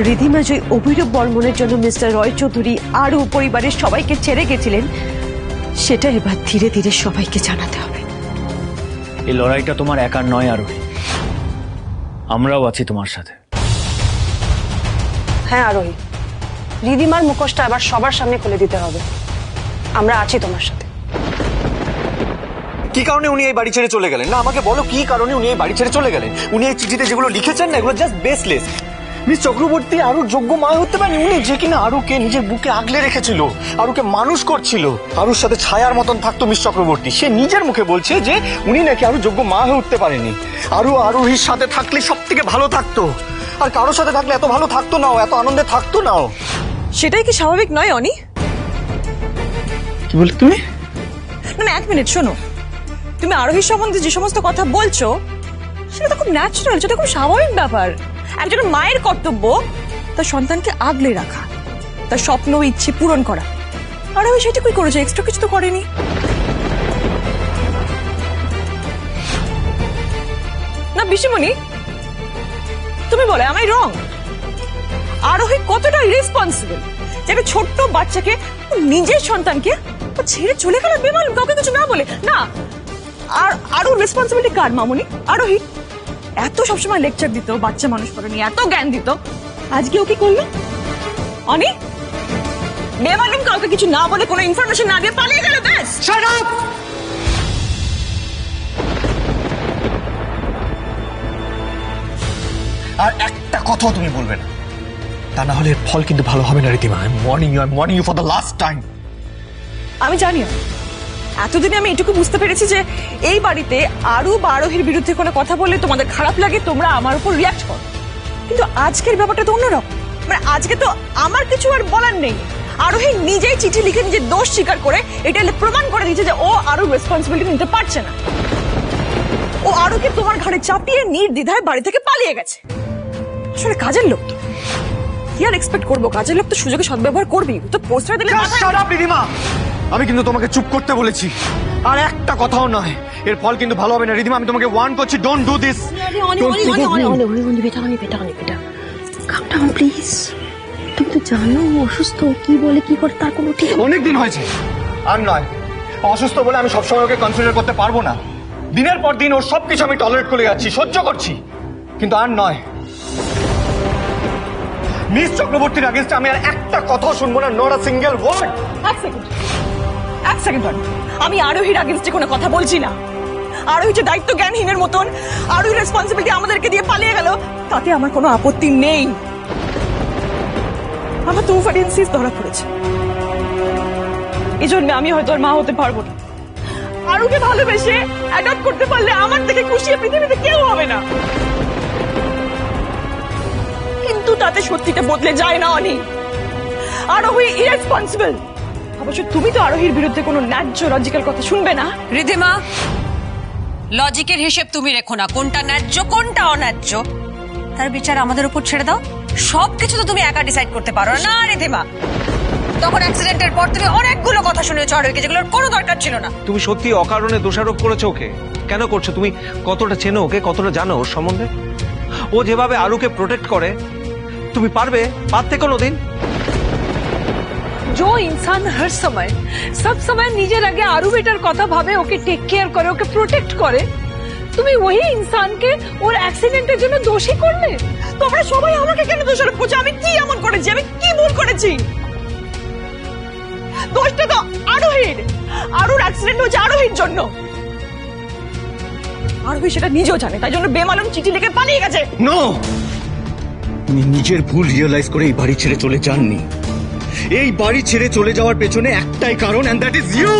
রিধিমা যে অভিরূপ বর্মনের জন্য মিস্টার রয় চৌধুরী আর পরিবারের সবাইকে ছেড়ে গেছিলেন, সেটা এবার ধীরে ধীরে সবাইকে জানাতে হবে। এই লড়াইটা তোমার একার নয় আরোহী, আমরাও আছি তোমার সাথে। হ্যাঁ আরোহী, রিধিমার মুখোশটা আবার সবার সামনে খুলে দিতে হবে। আমরা আছি তোমার সাথে। কি কারণে উনি এই বাড়ি ছেড়ে চলে গেলেন? না, আমাকে বলো কি কারণে উনি এই বাড়ি ছেড়ে চলে গেলেন? উনি এই চিঠিতে যেগুলো লিখেছেন না, এগুলো জাস্ট বেসলেস। মিস চক্রবর্তী আরুর যোগ্য মা হতে পারেন উনি, যে কিনা আরুকে নিজের বুকে আগলে রেখেছিল, আরুকে মানুষ করছিল, আরুর সাথে ছায়ার মতন থাকতো মিস চক্রবর্তী। সে নিজের মুখে বলছে যে উনি নাকি আরু যোগ্য মা হয়ে উঠতে পারেনি। আরু আরোহীর সাথে থাকলে সব থেকে ভালো থাকতো, আর কারোর সাথে থাকলে এত ভালো থাকতো নাও, এত আনন্দে থাকতো নাও। সেটাই কি স্বাভাবিক নয় অনি? কি বলে তুমি? না এক মিনিট শোনো, তুমি আরোহীর সম্বন্ধে যে সমস্ত কথা বলছো সেটা তো খুব ন্যাচারাল, সেটা খুব স্বাভাবিক ব্যাপার। একজন মায়ের কর্তব্য তার সন্তানকে আগলে রাখা, তার স্বপ্ন ইচ্ছে পূরণ করা। আরোহী সেটুকুই করেছে, এক্সট্রা কিছু তো করেনি। না বিশ্বমণি, তুমি বলে আমায় রং? আরোহী কতটা ইরেসপন্সিবল যে একটা ছোট্ট বাচ্চাকে, নিজের সন্তানকে ছেড়ে চলে গেল বেমালুম, কাউকে কিছু না বলে। না, আর আরো রেসপন্সিবিলিটি কার মামুনি? আরোহী এত সবসময় লেকচার দিত, বাচ্চা মানুষ করে নিয়ে এত জ্ঞান দিত, আজকে ও কি করলো? অনি বেমালুম কাউকে কিছু না বলে, কোনো ইনফরমেশন না দিয়ে পালিয়ে গেল, ব্যাস। Shut up! আর একটা কথাও তুমি বলবে না, তা না হলে এর ফল কিন্তু ভালো হবে না Ridhima. I am warning you for the last time. আমি জানি না, এতদিনে আমি এটুকু বুঝতে পেরেছি যে এই বাড়িতে আরু বা আরোহীর বিরুদ্ধে কোনো কথা বললে তোমাদের খারাপ লাগে, তোমরা আমার উপর রিয়াক্ট করো। কিন্তু আজকের ব্যাপারটা তো অন্যরকম। মানে আজকে তো আমার কিছু আর বলার নেই। আরোহী নিজেই চিঠি লিখে নিজের দোষ স্বীকার করে এটা প্রমাণ করে দিয়েছে যে ও আরো রেসপন্সিবিলিটি নিতে পারছে না। ও আরোকে তোমার ঘাড়ে চাপিয়ে নির্দ্বিধায় বাড়ি থেকে পালিয়ে গেছে। আসলে কাজের লোক তো, কি আর এক্সপেক্ট করবো? কাজের লোক তো সুযোগে সদ্ব্যবহার করবি। তো পোস্টার দিলে শাট আপ রিধিমা! আমি কিন্তু তোমাকে চুপ করতে বলেছি, আর একটা কথাও নয়। এর ফল কিন্তু ভালো হবে না রিধিমা, আমি তোমাকে ওয়ার্ন করছি, ডোন্ট ডু দিস। তুমি তো জানো অসুস্থ, কি বলে কি করে তার কোনো ঠিক। অনেকদিন হয়েছে, আর নয়। অসুস্থ বলে আমি সবসময় ওকে কনসিডার করতে পারবো না। দিনের পর দিন ওর সবকিছু আমি টলারেট করে যাচ্ছি, সহ্য করছি, কিন্তু আর নয়। মিস চক্রবর্তীর আগেন্স্টে আমি আর একটা কথাও শুনবো না, নট আ সিঙ্গেল ওয়ার্ড। এক সেকেন্ড আমি আরোহীর আগেন্স্টে কোনো কথা বলছি না। আরোহী যে দায়িত্ব জ্ঞানহীনের মতন আরোহীর রেসপন্সিবিলিটি আমাদেরকে দিয়ে পালিয়ে গেল, তাতে আমার কোনো আপত্তি নেই। আমার তো ওভারইনসিস ধরা পড়েছে, এই জন্য আমি হয়তো আর মা হতে পারবো না। আরোকে ভালোবেসে অ্যাডপ্ট করতে পারলে আমার থেকে খুশি পৃথিবীতে কেউ হবে না। কিন্তু তাতে সত্যিটা বদলে যায় না অনি। আরোহী ইরেসপন্সিবল। অবশ্য তুমি তো আরোহীর বিরুদ্ধে কোনো ন্যায্য লজিক্যাল কথা শুনবে না। রিধিমা, লজিকের হিসেব তুমি রেখো না, কোনটা ন্যায্য কোনটা অন্যায্য তার বিচার আমাদের উপর ছেড়ে দাও। সবকিছু তো তুমি একা ডিসাইড করতে পারো না রিধিমা। তখন অ্যাক্সিডেন্টের পর তুমি অনেকগুলো কথা শুনেছো আরোহীকে, যেগুলোর কোনো দরকার ছিল না। তুমি সত্যি অকারণে দোষারোপ করেছো ওকে। কেন করছো? তুমি কতটা চেনো ওকে, কতটা জানো ওর সম্বন্ধে? ও যেভাবে আরুকে প্রোটেক্ট করে, তুমি পারতে কোনোদিন? जो इंसान हर समय सब समय নিজের আগে আরু বেটার কথা ভাবে, ওকে টেক কেয়ার করে, ওকে প্রোটেক্ট করে, তুমি ওই ইনসানকে ওর অ্যাক্সিডেন্টের জন্য দোষী করলে? তোমরা সবাই আমাকে কেন দোষারোপ করছো? আমি কি এমন করেছি? আমি কি ভুল করেছি? দোষটা তো আরোহীর। আরুর অ্যাক্সিডেন্ট হয়েছে আরোহীর জন্য। আরোহী সেটা নিজেও জানে, তাই জন্য বেমালুম চিঠি লিখে পালিয়ে গেছে। নো, উনি নিজের ভুল রিয়েলাইজ করে এই বাড়ি ছেড়ে চলে যাননি। এই বাড়ি ছেড়ে চলে যাওয়ার পেছনে একটাই কারণ, এন্ড দ্যাট ইজ ইউ।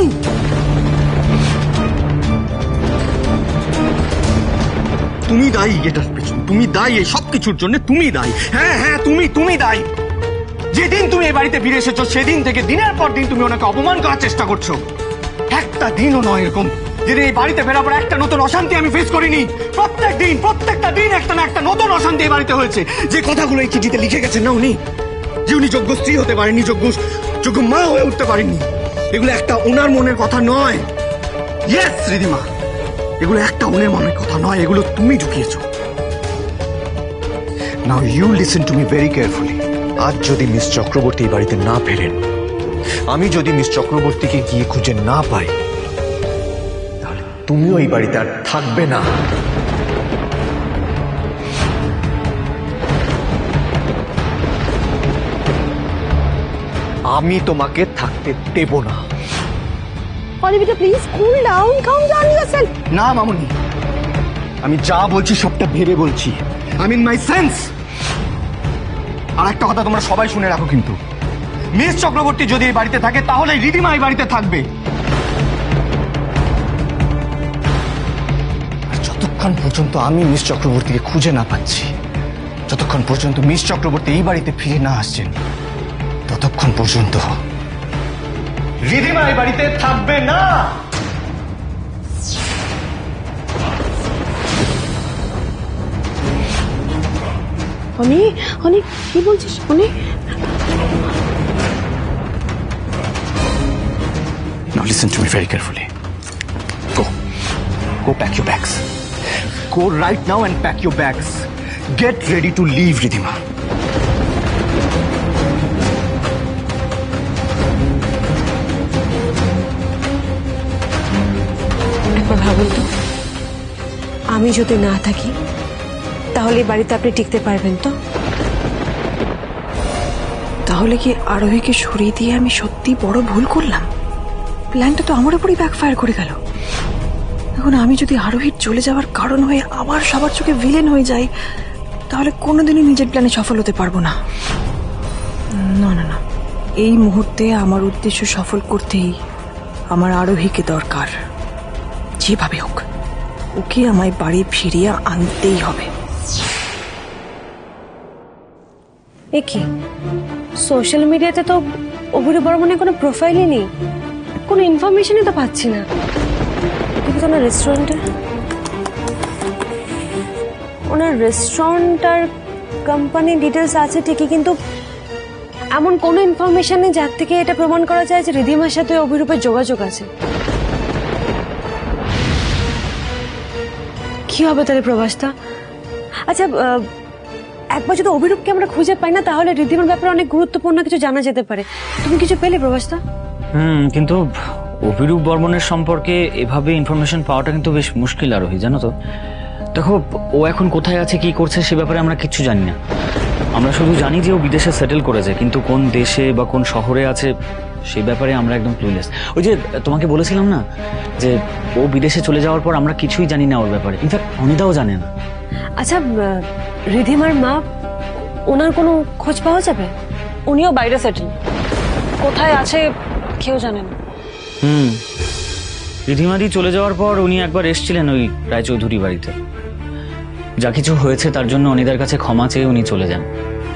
তুমি দায়ী এটার পেছনে, তুমি দায়ী এই সবকিছুর জন্য, তুমি দায়ী। হ্যাঁ হ্যাঁ, তুমি দায়ী। যেদিন তুমি এই বাড়িতে ফিরে এসেছো সেদিন থেকে দিনের পর দিন তুমি ওনাকে অপমান করার চেষ্টা করছো। একটা দিনও নয় এরকম যেদিন এই বাড়িতে ফেরার পর একটা নতুন অশান্তি আমি ফেস করিনি। প্রত্যেকটা দিন একটা না একটা নতুন অশান্তি এই বাড়িতে হয়েছে। যে কথাগুলো এই চিঠিতে লিখে গেছেন না উনি, যে উনি যোগ্য স্ত্রী হতে পারেননি, যোগ্য মা হয়ে উঠতে পারেননি, এগুলো একটা ওনার মনের কথা নয়। ইয়েস রিধিমা, এগুলো একটা ওনার মনের কথা নয়, এগুলো তুমি ঢুকিয়েছো। Now you listen to me very carefully. আজ যদি মিস চক্রবর্তী এই বাড়িতে না ফেরেন, আমি যদি মিস চক্রবর্তীকে গিয়ে খুঁজে না পাই, তাহলে তুমিও এই বাড়িতে আর থাকবে না। আমি তোমাকে থাকতে দেব না। Olivia please cool down, calm down yourself. না মামুনি, আমি যা বলছি সবটা ভেবে বলছি। I mean my sense. আর একটা কথা তোমরা সবাই শুনে রাখো, কিন্তু মিস চক্রবর্তী যদি এই বাড়িতে থাকে তাহলে রিদিমা এই বাড়িতে থাকবে। আর যতক্ষণ পর্যন্ত আমি মিস চক্রবর্তীকে খুঁজে না পাচ্ছি, যতক্ষণ পর্যন্ত মিস চক্রবর্তী এই বাড়িতে ফিরে না আসছেন, ততক্ষণ পর্যন্ত রিদিমা এই বাড়িতে থাকবে না। অনি, অনি কি বলছিস অনি? Now listen to me very carefully. Go pack your bags. Go right now and pack your bags. Get ready to leave, Ridhima. একবার ভাবুন তো, আমি যদি না থাকি তাহলে এই বাড়িতে আপনি টিকতে পারবেন তো? তাহলে কি আরোহীকে সরিয়ে দিয়ে আমি সত্যি বড় ভুল করলাম? প্ল্যানটা তো আমার উপরই ব্যাকফায়ার করে গেল। এখন আমি যদি আরোহীর চলে যাওয়ার কারণ হয়ে আবার সবার চোখে ভিলেন হয়ে যাই, তাহলে কোনোদিনই নিজের প্ল্যানে সফল হতে পারবো না। না না না, এই মুহূর্তে আমার উদ্দেশ্য সফল করতেই আমার আরোহীকে দরকার। যেভাবে হোক ওকে আমায় বাড়ি ফিরিয়ে আনতেই হবে। এ কি, সোশ্যাল মিডিয়াতে তো অভিরূপ বর্মনের কোনো প্রোফাইলই নেই, কোনো ইনফরমেশনই তো পাচ্ছি না। দেখি তো ওনার রেস্টুরেন্টে, ওনার রেস্টুরেন্ট আর কোম্পানি ডিটেলস আছে ঠিকই, কিন্তু এমন কোনো ইনফরমেশন নেই যার থেকে এটা প্রমাণ করা যায় যে রিধিমার সাথে অভিরূপের যোগাযোগ আছে। কি হবে তাহলে প্রভাসদা? আচ্ছা, একবার যদি অভিরূপকে আমরা খুঁজে পাই না, তাহলে রিধিমার ব্যাপারে অনেক গুরুত্বপূর্ণ কিছু জানা যেতে পারে। তুমি কিছু পেলে প্রভাসদা? কিন্তু অভিরূপ বর্মনের সম্পর্কে এভাবে ইনফরমেশন পাওয়াটা কিন্তু বেশ মুশকিল আরোহী, জানো তো। দেখো, ও এখন কোথায় আছে, কি করছে, সে ব্যাপারে আমরা কিচ্ছু জানি না। আমরা শুধু জানি যে ও বিদেশে সেটেল করেছে, কিন্তু কোন দেশে বা কোন শহরে আছে সেই ব্যাপারে আমরা একদম ক্লুলেস। ওই যে তোমাকে বলেছিলাম না যে ও বিদেশে চলে যাওয়ার পর আমরা কিছুই জানি না ওর ব্যাপারে, ইনফ্যাক্ট অনিতাও জানে না। আচ্ছা, রিধিমার মা, ওনার কোনো খোঁজ পাওয়া যাবে? উনিও বাইরে সেটেল, কোথায় আছে কেউ জানে না। রিধিমাদি চলে যাওয়ার পর উনি একবার এসেছিলেন ওই রায়চৌধুরী বাড়িতে। যা কিছু হয়েছে তার জন্য অনিতার কাছে ক্ষমা চেয়ে উনি চলে যান।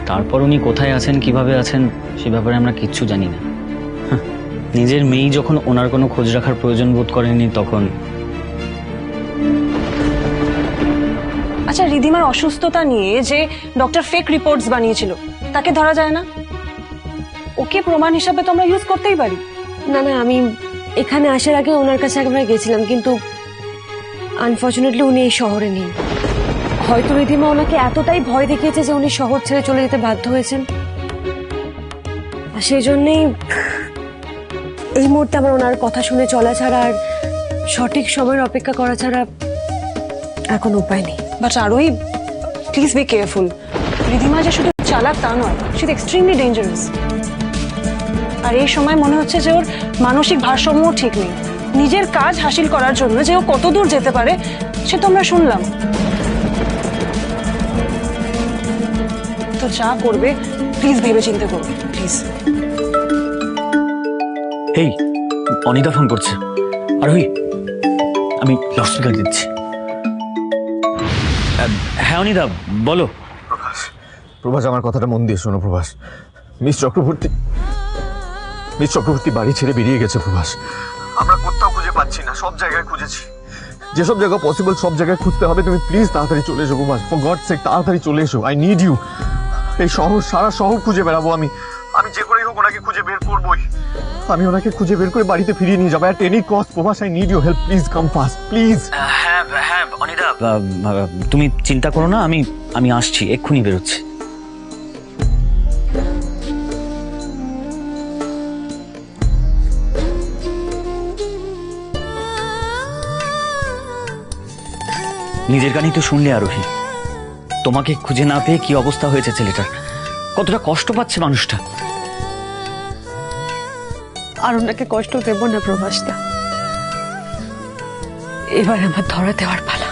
তারপর উনি কোথায় আছেন, কিভাবে আছেন, সে ব্যাপারে আমরা কিচ্ছু জানি না। নিজের মেয়ে যখন ওনার কোনো খোঁজ রাখার প্রয়োজন বোধ করেনি তখন। আচ্ছা, রিধিমার অসুস্থতা নিয়ে যে ডক্টর ফেক রিপোর্টস বানিয়েছিল, তাকে ধরা যায় না? ওকে প্রমাণ হিসাবে তো আমরা ইউজ করতেই পারি। না না, আমি এখানে আসার আগে ওনার কাছে একবার গেছিলাম, কিন্তু আনফর্চুনেটলি উনি এই শহরে নেই। হয়তো রিধিমা ওনাকে এতটাই ভয় দেখিয়েছে যে উনি শহর ছেড়ে চলে যেতে বাধ্য হয়েছেন, আর সেই জন্যেই এই মুহূর্তে আমার ওনার কথা শুনে চলা ছাড়া আর সঠিক সময়ের অপেক্ষা করা ছাড়া আর কোনো উপায় নেই। বাট আরোহী, প্লিজ বি কেয়ারফুল। রিধিমা যে শুধু চালাক তা নয়, সে এক্সট্রিমলি ডেঞ্জারাস। আর এই সময় মনে হচ্ছে যে ওর মানসিক ভারসাম্য ঠিক নেই। নিজের কাজ হাসিল করার জন্য যে ও কত দূর যেতে পারে সে তো আমরা শুনলাম। তো যা করবে প্লিজ ভেবে চিন্তে করবে, প্লিজ। এই অনিতা ফোন করছে। আরোহী, আমি লাউডস্পিকার দিচ্ছি। হ্যাঁ অনিতা, বলো। প্রভাস, আমার কথাটা মন দিয়ে শোনো। প্রভাস, মিস চক্রবর্তী বাড়ি ছেড়ে বেরিয়ে গেছে। প্রভাস, আমরা কোথাও খুঁজে পাচ্ছি না, সব জায়গায় খুঁজেছি। যেসব জায়গা পসিবল সব জায়গায় খুঁজতে হবে। তুমি প্লিজ তাড়াতাড়ি চলে এসো প্রভাস, ফর গড সেক তাড়াতাড়ি চলে এসো। I need you. এই শহর, সারা শহর খুঁজে বেড়াবো আমি যে করেই হোক ওনাকে খুঁজে বের করবোই। আমি ওনাকে খুঁজে বের করে বাড়িতে ফিরিয়ে নিয়ে যাবো, at any cost. Prabhas, I need you help, please come fast, please. হ্যাঁ অনিতা, তুমি চিন্তা করো না, আমি আসছি, এক্ষুনি বেরোচ্ছি। নিজের কানেই তো শুনলে আরোহী, তোমাকে খুঁজে না পেয়ে কি অবস্থা হয়েছে ছেলেটার, কতটা কষ্ট পাচ্ছে মানুষটা। আর ওনাকে কষ্ট দেব না প্রভাসদা, এবার আমার ধরা দেওয়ার পালা।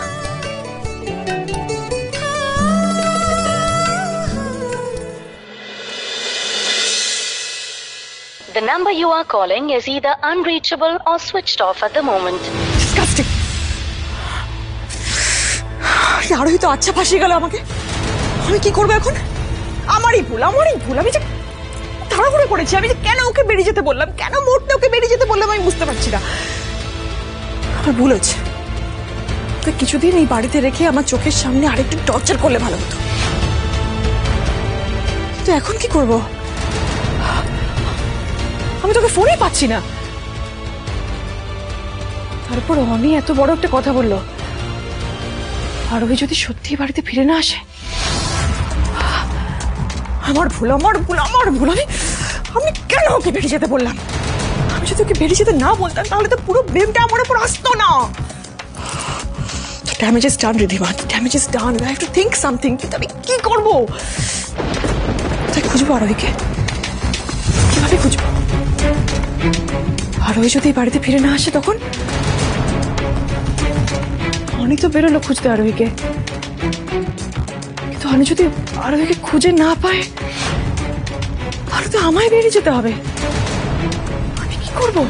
The number you are calling is either unreachable or switched off at the moment. Disgusting! আরোহী তো আচ্ছা ফাঁসিয়ে গেল আমাকে। আমি কি করবো এখন? আমারই ভুল। আমি যে তাড়াহুড়ো করেছি, আমি যে কেন ওকে বেরিয়ে যেতে বললাম, কেন মুহূর্তে ওকে বেরিয়ে যেতে বললাম, আমি বুঝতে পারছি না। আমার ভুল হচ্ছে। ওকে কিছুদিন এই বাড়িতে রেখে আমার চোখের সামনে আরেকটু টর্চার করলে ভালো হতো। তো এখন কি করব? আমি তোকে ফোনই পাচ্ছি না। তারপর আমি এত বড় একটা কথা বললো, আরোহী যদি সত্যি বাড়িতে ফিরে না আসে। আমার ভুল। আমি কেন ওকে বেরিয়ে যেতে বললাম? আমি যদি ওকে বেরিয়ে যেতে না বলতাম তাহলে তো পুরো ব্লেমটা আমার উপর আসতো না। Damage is done Ridhima, damage is done. I have to think something. কিন্তু আমি কি করব? তাই খুঁজবো আরোহীকে, কিভাবে খুঁজবো? আরোহী যদি বাড়িতে ফিরে না আসে তখন অনেক তো বেরোলো খুঁজতে আরোহীকে, কিন্তু অনেক যদি আরোহীকে খুঁজে না পায় তাহলে তো আমায় বেরিয়ে যেতে হবে। আমি কি করবো?